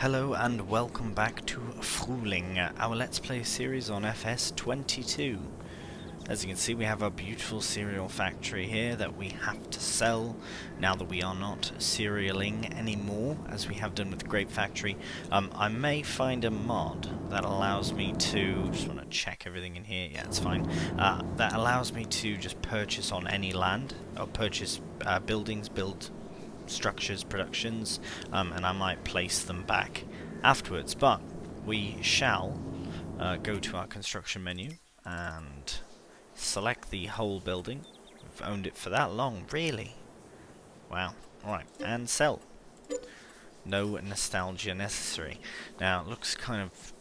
Hello and welcome back to Frühling, our Let's Play series on FS22. As you can see, we have a beautiful cereal factory here that we have to sell now that we are not cerealing anymore, as we have done with the Grape Factory. I may find a mod that allows me to, just want to check everything in here, yeah, it's fine, that allows me to just purchase on any land, or purchase buildings, build structures, productions, and I might place them back afterwards, but we shall go to our construction menu and select the whole building. We've owned it for that long, really? Wow. Alright, and sell. No nostalgia necessary. Now, it looks kind of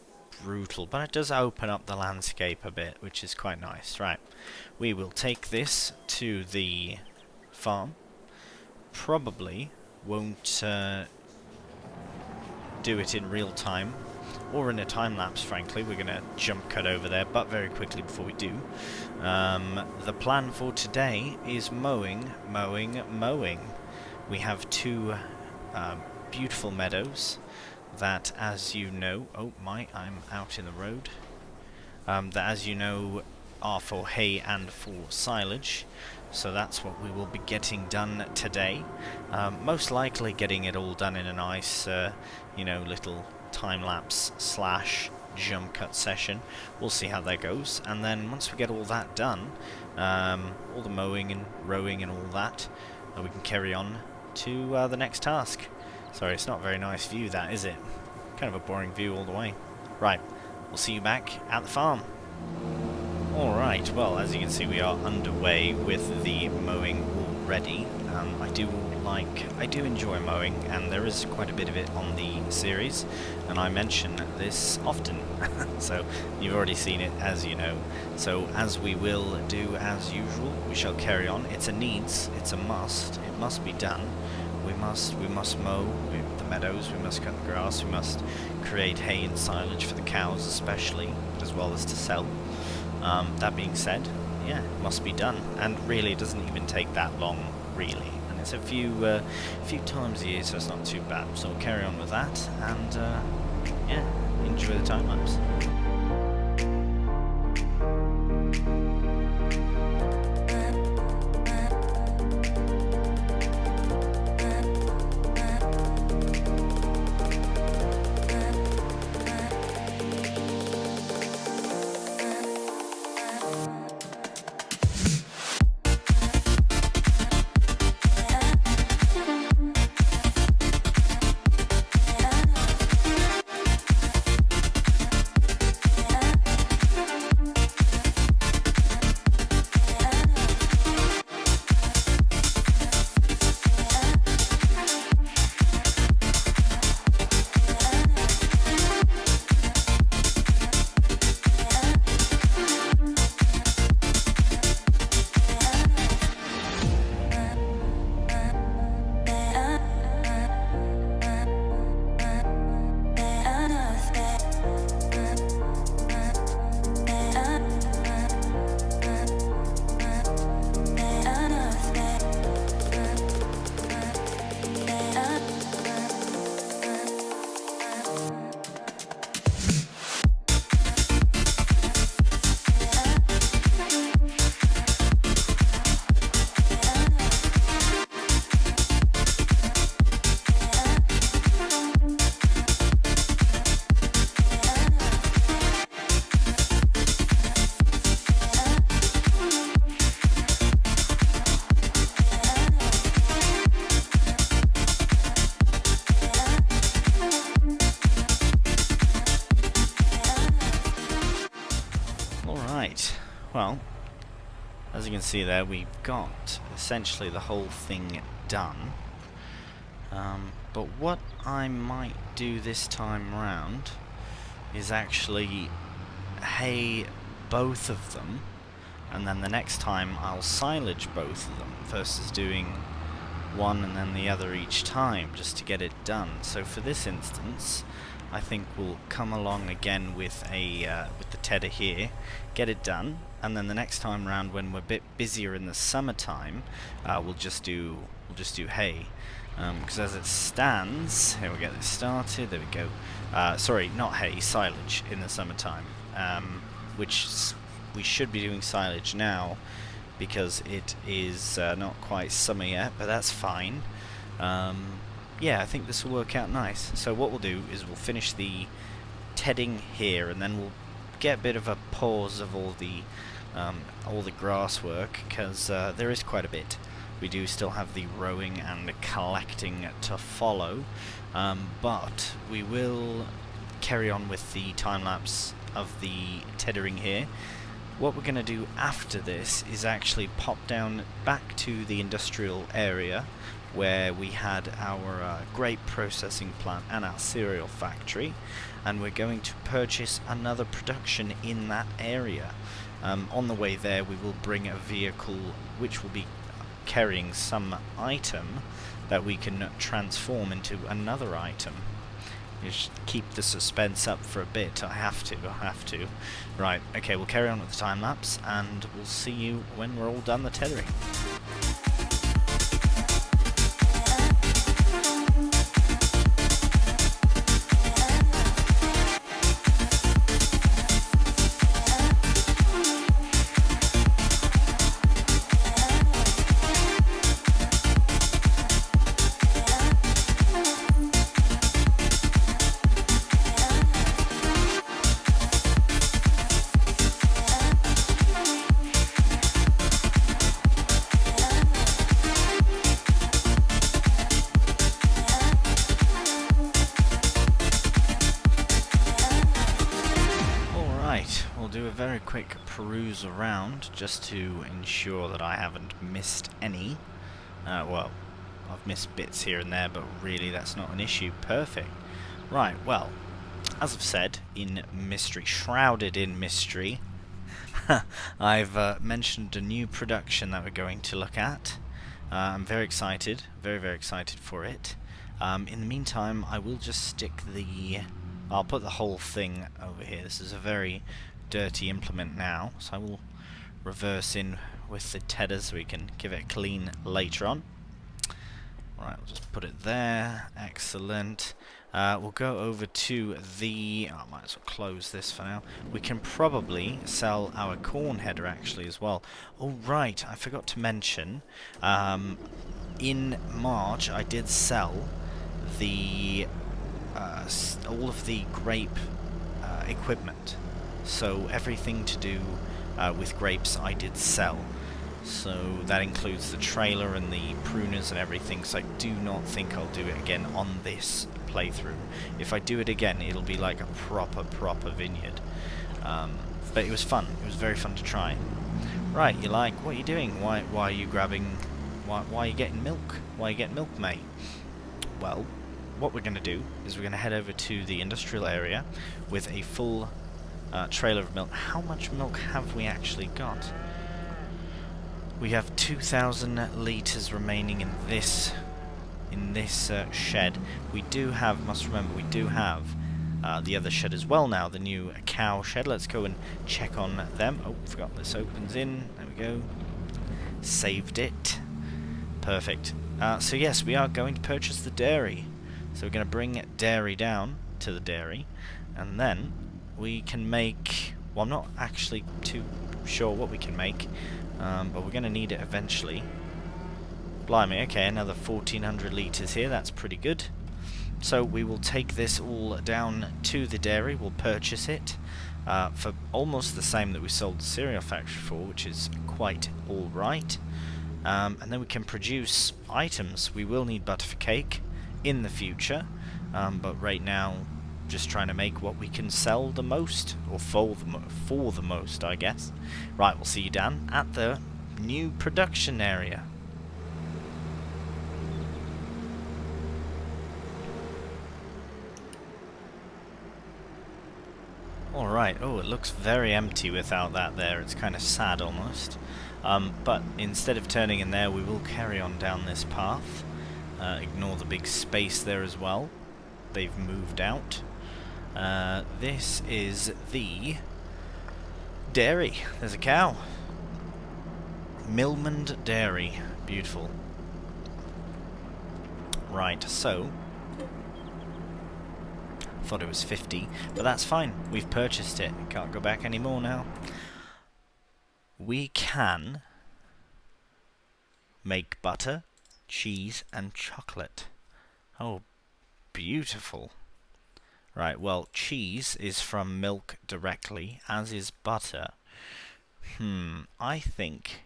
brutal, but it does open up the landscape a bit, which is quite nice. Right, we will take this to the farm. Probably won't do it in real time or in a time lapse, frankly. We're going to jump cut over there, but very quickly before we do, the plan for today is mowing. We have two beautiful meadows that, as you know, I'm out in the road, that, as you know, are for hay and for silage. So that's what we will be getting done today. Most likely getting it all done in a nice, little time-lapse / jump cut session. We'll see how that goes. And then once we get all that done, all the mowing and rowing and all that, we can carry on to the next task. Sorry, it's not a very nice view, that, is it? Kind of a boring view all the way. Right, we'll see you back at the farm. Alright, well, as you can see, we are underway with the mowing already. I do enjoy mowing, and there is quite a bit of it on the series, and I mention this often, so you've already seen it, as you know. So, as we will do as usual, we shall carry on. It's a needs, it's a must, it must be done. We must mow the meadows, we must cut the grass, we must create hay and silage for the cows especially, but as well as to sell. That being said, yeah, it must be done, and really it doesn't even take that long, really, and it's a few times a year, so it's not too bad. So we'll carry on with that, and yeah, enjoy the time lapse. Well, as you can see there, we've got essentially the whole thing done. But what I might do this time round is actually hay both of them, and then the next time I'll silage both of them versus doing one and then the other each time, just to get it done. So for this instance, I think we'll come along again with the tedder here, get it done, and then the next time round, when we're a bit busier in the summertime, we'll just do hay. Because as it stands, here we get this started, there we go. Sorry, not hay, silage in the summertime, which we should be doing silage now because it is not quite summer yet, but that's fine. Yeah, I think this will work out nice. So what we'll do is we'll finish the tedding here, and then we'll get a bit of a pause of all the grass work, because there is quite a bit. We do still have the rowing and collecting to follow, but we will carry on with the time-lapse of the tethering here. What we're going to do after this is actually pop down back to the industrial area where we had our grape processing plant and our cereal factory, and we're going to purchase another production in that area. On the way there we will bring a vehicle which will be carrying some item that we can transform into another item. Just keep the suspense up for a bit. I have to. Right, okay, we'll carry on with the time lapse, and we'll see you when we're all done the tethering. Do a very quick peruse around just to ensure that I haven't missed any. Well, I've missed bits here and there, but really that's not an issue. Perfect. Right, well, as I've said, in mystery, shrouded in mystery, I've mentioned a new production that we're going to look at. I'm very excited, very excited for it. In the meantime, I will just stick the... I'll put the whole thing over here. This is a very dirty implement now, so I will reverse in with the tedder so we can give it a clean later on. Right, we'll just put it there. Excellent. We'll go over to the... I might as well close this for now. We can probably sell our corn header actually as well. Oh right, I forgot to mention, in March I did sell the all of the grape equipment. So everything to do with grapes I did sell. So that includes the trailer and the pruners and everything, so I do not think I'll do it again on this playthrough. If I do it again, it'll be like a proper vineyard. But it was fun. It was very fun to try. Right, you like, what are you doing? Why are you grabbing... Why are you getting milk? Why are you getting milk, mate? Well, what we're going to do is we're going to head over to the industrial area with a full... trailer of milk. How much milk have we actually got? We have 2,000 litres remaining in this shed. We do have, must remember, we do have the other shed as well now, the new cow shed. Let's go and check on them. Oh, forgot this opens in. There we go. Saved it. Perfect. So yes, we are going to purchase the dairy. So we're going to bring dairy down to the dairy, and then we can make... Well, I'm not actually too sure what we can make, but we're going to need it eventually. Blimey, okay, another 1,400 litres here, that's pretty good. So we will take this all down to the dairy, we'll purchase it for almost the same that we sold the cereal factory for, which is quite alright. And then we can produce items. We will need butter for cake in the future, but right now just trying to make what we can sell the most, or for the most, I guess. Right, we'll see you down at the new production area. Alright, oh, it looks very empty without that there. It's kind of sad almost. But instead of turning in there, we will carry on down this path. Ignore the big space there as well. They've moved out. This is the dairy. There's a cow. Milmond Dairy. Beautiful. Right, so thought it was 50, but that's fine. We've purchased it. Can't go back anymore now. We can make butter, cheese, and chocolate. Oh, beautiful. Right, well, cheese is from milk directly, as is butter. I think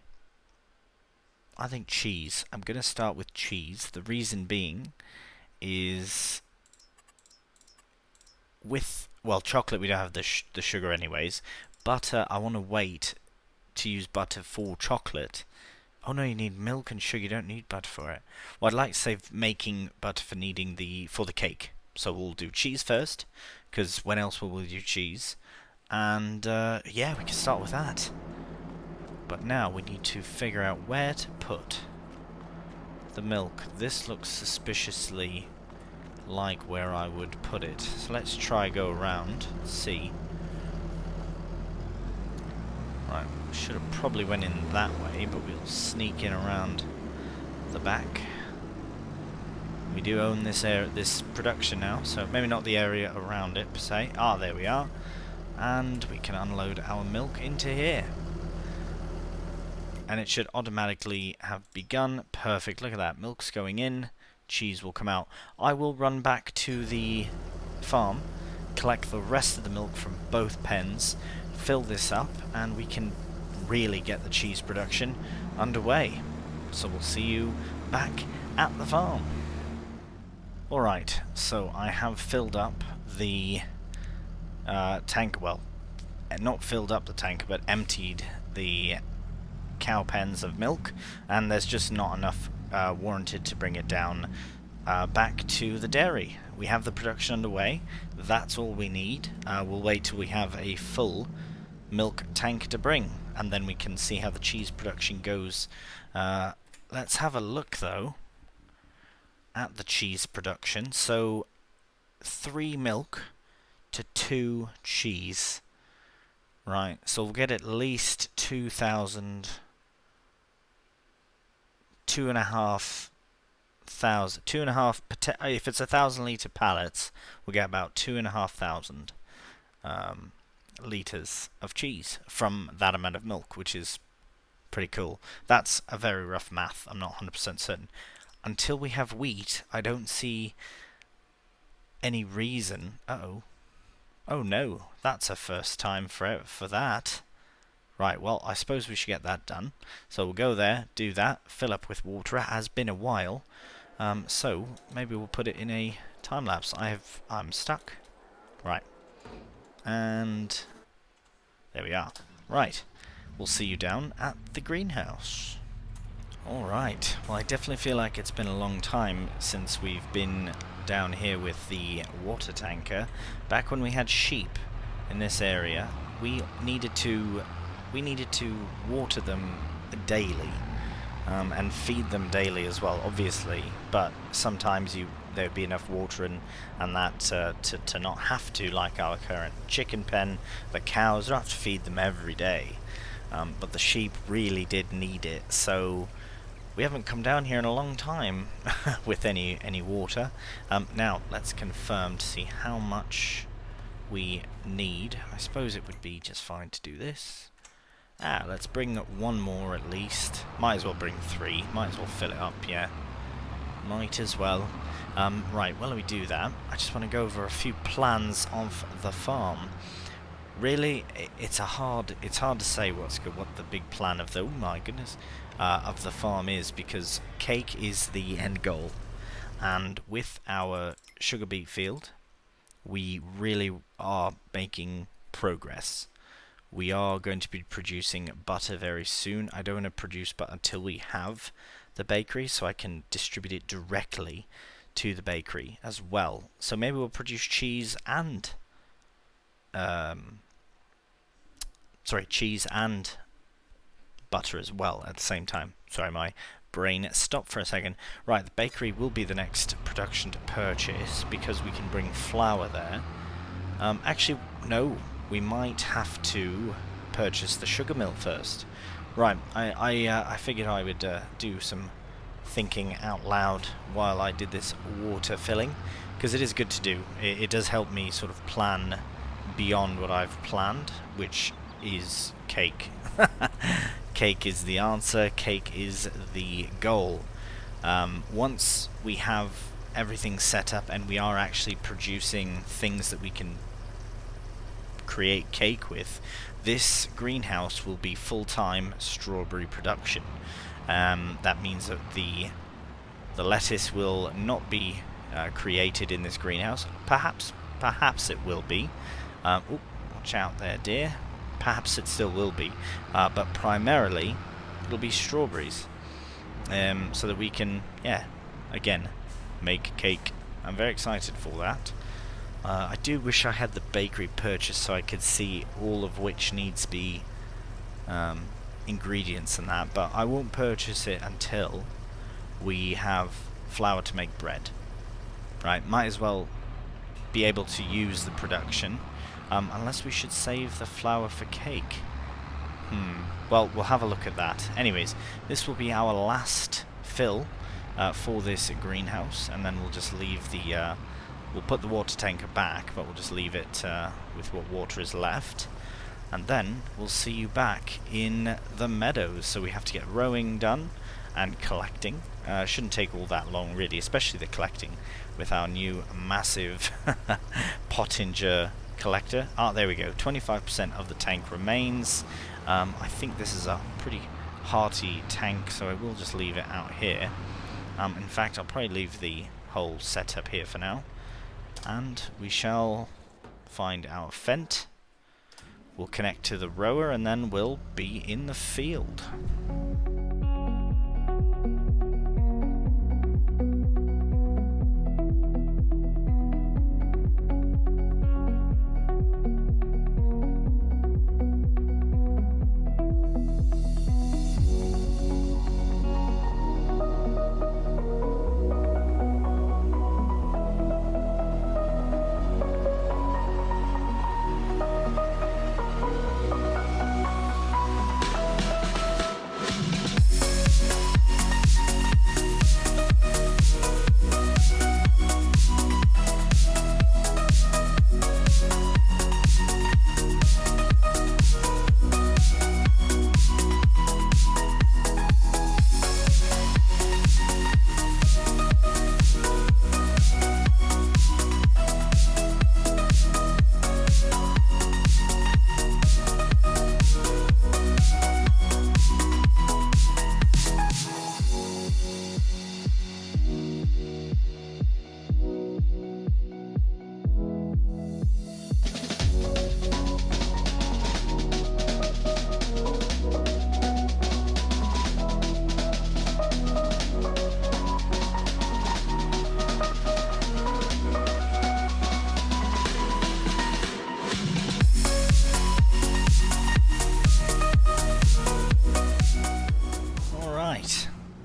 cheese. I'm going to start with cheese. The reason being is with, well, chocolate we don't have the sugar anyways. Butter, I want to wait to use butter for chocolate. Oh no, you need milk and sugar, you don't need butter for it. Well, I'd like to save making butter for needing for the cake. So we'll do cheese first, because when else will we do cheese? And yeah, we can start with that. But now we need to figure out where to put the milk. This looks suspiciously like where I would put it. So let's try go around, see. Right, should have probably went in that way, but we'll sneak in around the back. We do own this production now, so maybe not the area around it per se. Ah, there we are. And we can unload our milk into here. And it should automatically have begun. Perfect, look at that. Milk's going in, cheese will come out. I will run back to the farm, collect the rest of the milk from both pens, fill this up, and we can really get the cheese production underway. So we'll see you back at the farm. Alright, so I have filled up the tank, well, not filled up the tank, but emptied the cow pens of milk, and there's just not enough warranted to bring it down back to the dairy. We have the production underway, that's all we need. We'll wait till we have a full milk tank to bring, and then we can see how the cheese production goes. Let's have a look though at the cheese production. So 3 milk to 2 cheese. Right, so we'll get at least 2,000, 2,500, if it's 1,000 litre pallets, we'll get about 2,500 litres of cheese from that amount of milk, which is pretty cool. That's a very rough math, I'm not 100% certain. Until we have wheat, I don't see any reason. Uh-oh. Oh no, that's a first time for that. Right, well, I suppose we should get that done. So we'll go there, do that, fill up with water. It has been a while, so maybe we'll put it in a time lapse. I'm stuck. Right, and there we are. Right, we'll see you down at the greenhouse. Alright, well I definitely feel like it's been a long time since we've been down here with the water tanker. Back when we had sheep in this area, we needed to water them daily, and feed them daily as well, obviously, but sometimes there'd be enough water and that to not have to, like our current chicken pen. The cows don't have to feed them every day, but the sheep really did need it, so we haven't come down here in a long time with any water. Now, let's confirm to see how much we need. I suppose it would be just fine to do this. Let's bring 1 more at least. Might as well bring 3. Might as well fill it up, yeah. Might as well. Right, while we do that, I just want to go over a few plans of the farm. Really, it's hard to say what the big plan of the, oh my goodness, of the farm is, because cake is the end goal, and with our sugar beet field, we really are making progress. We are going to be producing butter very soon. I don't want to produce butter until we have the bakery, so I can distribute it directly to the bakery as well. So maybe we'll produce cheese and cheese and butter as well at the same time. Sorry, my brain stopped for a second. Right, the bakery will be the next production to purchase, because we can bring flour there. Actually, no, we might have to purchase the sugar mill first. Right, I figured I would do some thinking out loud while I did this water filling, because it is good to do. It does help me sort of plan beyond what I've planned, which is cake. Cake is the answer, cake is the goal. Once we have everything set up and we are actually producing things that we can create cake with, this greenhouse will be full-time strawberry production. That means that the lettuce will not be created in this greenhouse. Perhaps it will be. Watch out there, dear. Perhaps it still will be, but primarily it'll be strawberries, so that we can, again, make cake. I'm very excited for that. I do wish I had the bakery purchased so I could see all of which needs be ingredients and that, but I won't purchase it until we have flour to make bread. Right, might as well be able to use the production, unless we should save the flour for cake. Well, we'll have a look at that. Anyways, this will be our last fill for this greenhouse, and then we'll just leave the we'll put the water tanker back, but we'll just leave it with what water is left, and then we'll see you back in the meadows. So we have to get rowing done and collecting. Shouldn't take all that long really, especially the collecting with our new massive Pottinger collector. There we go, 25% of the tank remains. I think this is a pretty hearty tank, so I will just leave it out here. In fact, I'll probably leave the whole setup here for now, and we shall find our Fent. We'll connect to the rower, and then we'll be in the field.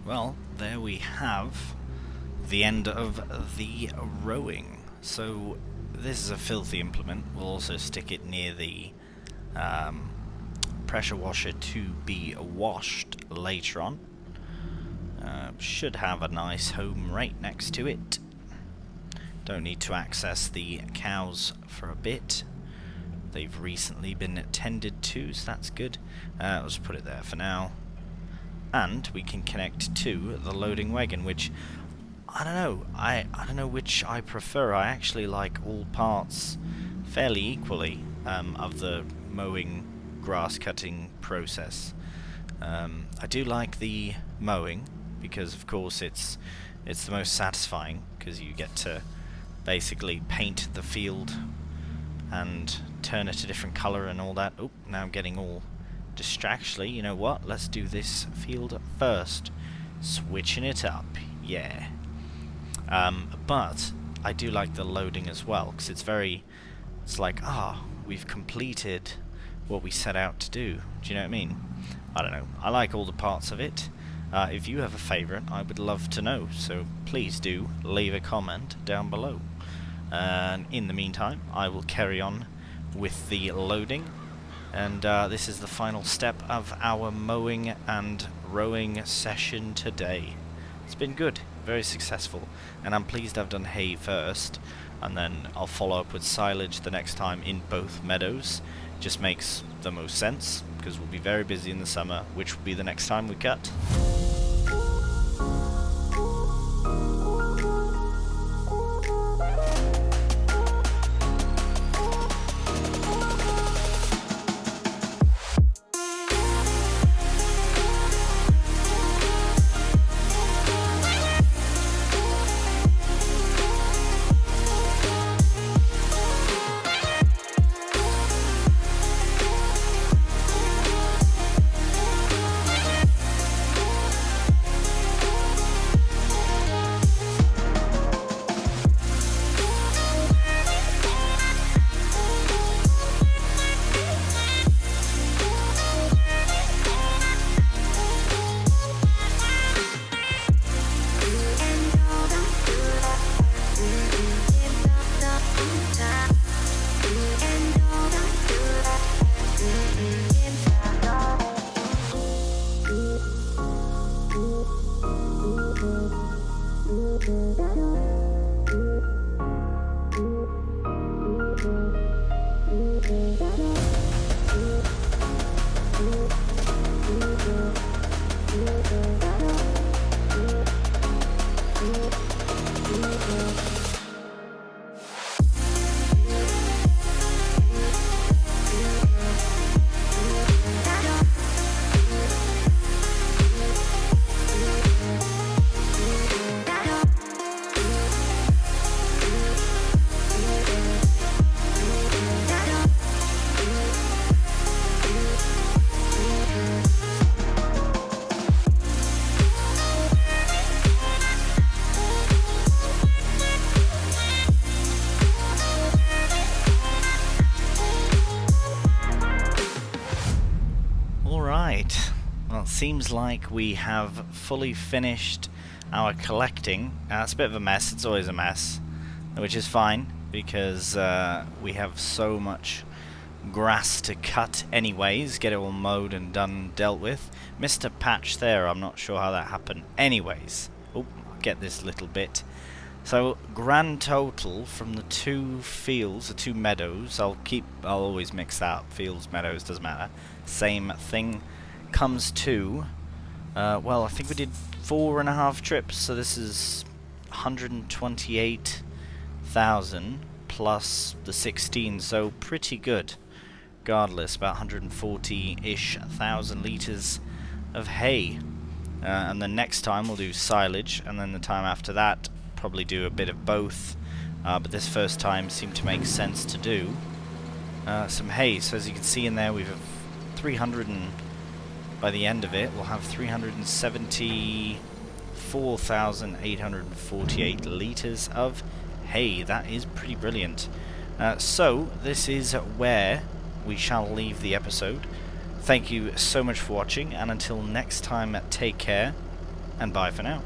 Well, there we have the end of the rowing. So this is a filthy implement. We'll also stick it near the pressure washer to be washed later on. Should have a nice home right next to it. Don't need to access the cows for a bit. They've recently been tended to, so that's good. Let's put it there for now. And we can connect to the loading wagon, which I don't know. I don't know which I prefer. I actually like all parts fairly equally of the mowing, grass cutting process. I do like the mowing because, of course, it's the most satisfying because you get to basically paint the field and turn it a different colour and all that. Oh, now I'm getting all distractually. You know what? Let's do this field first. Switching it up. Yeah. But I do like the loading as well because it's like, we've completed what we set out to do. Do you know what I mean? I don't know. I like all the parts of it. If you have a favourite, I would love to know. So please do leave a comment down below. And in the meantime, I will carry on with the loading. And this is the final step of our mowing and rowing session today. it's been good, very successful, and I'm pleased I've done hay first, and then I'll follow up with silage the next time in both meadows. Just makes the most sense, because we'll be very busy in the summer, which will be the next time we cut. Well, it seems like we have fully finished our collecting. It's a bit of a mess, it's always a mess, which is fine, because we have so much grass to cut anyways, get it all mowed and done, dealt with. Missed a patch there, I'm not sure how that happened. Anyways, I'll get this little bit. So, grand total from the two fields, the two meadows, I'll always mix that up, fields, meadows, doesn't matter, same thing, comes to, well, I think we did 4.5 trips, so this is 128,000 plus the 16, so pretty good. Regardless, about 140-ish thousand litres of hay. And then next time we'll do silage, and then the time after that probably do a bit of both, but this first time seemed to make sense to do some hay. So as you can see in there, we have 300 and by the end of it we'll have 374,848 litres of hay. That is pretty brilliant. So this is where we shall leave the episode. Thank you so much for watching, and until next time, take care and bye for now.